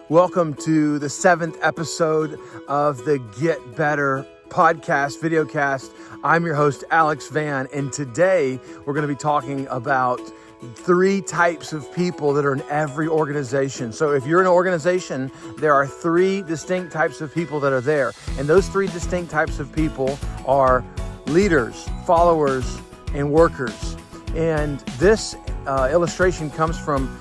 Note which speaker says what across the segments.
Speaker 1: Welcome to the 7th episode of the Get Better podcast, videocast. I'm your host, Alex Vann, and today we're going to be talking about 3 types of people that are in every organization. So if you're in an organization, there are 3 distinct types of people that are there. And those 3 distinct types of people are leaders, followers, and workers. And this illustration comes from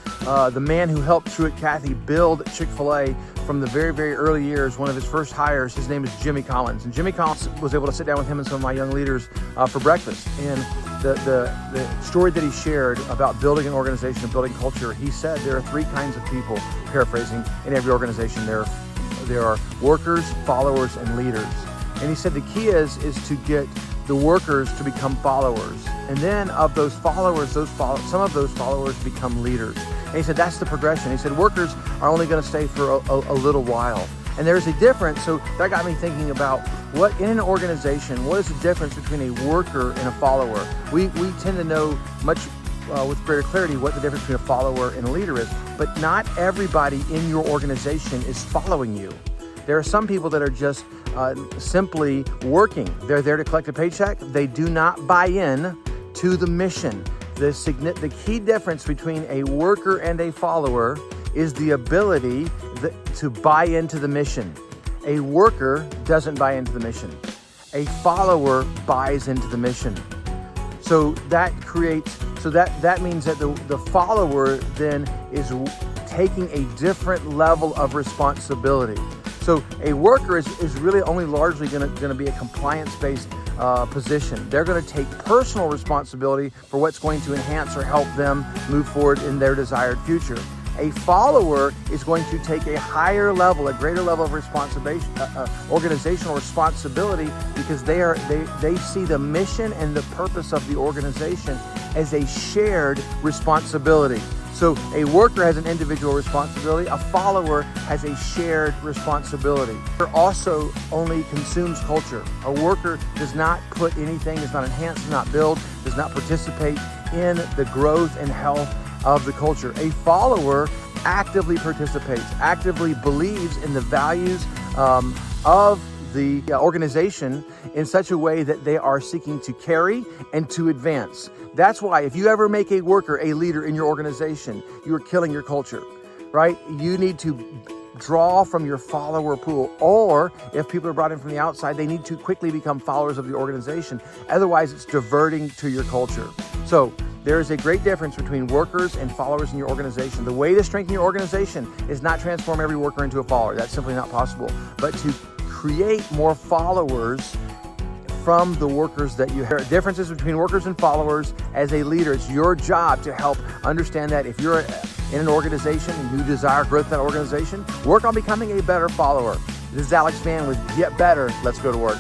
Speaker 1: the man who helped Truett Cathy build Chick-fil-A from the very, very early years. One of his first hires, his name is Jimmy Collins. And Jimmy Collins was able to sit down with him and some of my young leaders for breakfast. And the story that he shared about building an organization and building culture, he said there are 3 kinds of people, paraphrasing, in every organization. There are workers, followers, and leaders. And he said the key is to get the workers to become followers. And then of those followers, some of those followers become leaders. And he said that's the progression. He said workers are only going to stay for a little while. And there's a difference. So that got me thinking about what in an organization, what is the difference between a worker and a follower? We tend to know much with greater clarity what the difference between a follower and a leader is. But not everybody in your organization is following you. There are some people that are just simply working. They're there to collect a paycheck. They do not buy in to the mission. The key difference between a worker and a follower is the ability to buy into the mission. A worker doesn't buy into the mission. A follower buys into the mission. So that means that the follower then is taking a different level of responsibility. So a worker is really only largely going to be a compliance-based position. They're going to take personal responsibility for what's going to enhance or help them move forward in their desired future. A follower is going to take a higher level, a greater level of organizational responsibility, because they see the mission and the purpose of the organization as a shared responsibility. So a worker has an individual responsibility. A follower has a shared responsibility. A worker also only consumes culture. A worker does not put anything, does not enhance, does not build, does not participate in the growth and health of the culture. A follower actively participates, actively believes in the values of the organization in such a way that they are seeking to carry and to advance. That's why if you ever make a worker a leader in your organization, you are killing your culture, right? You need to draw from your follower pool, or if people are brought in from the outside, they need to quickly become followers of the organization. Otherwise, it's diverting to your culture. So there is a great difference between workers and followers in your organization. The way to strengthen your organization is not transform every worker into a follower. That's simply not possible. But to create more followers from the workers that you have. There are differences between workers and followers. As a leader, it's your job to help understand that. If you're in an organization and you desire growth in that organization, work on becoming a better follower. This is Alex Vann with Get Better. Let's go to work.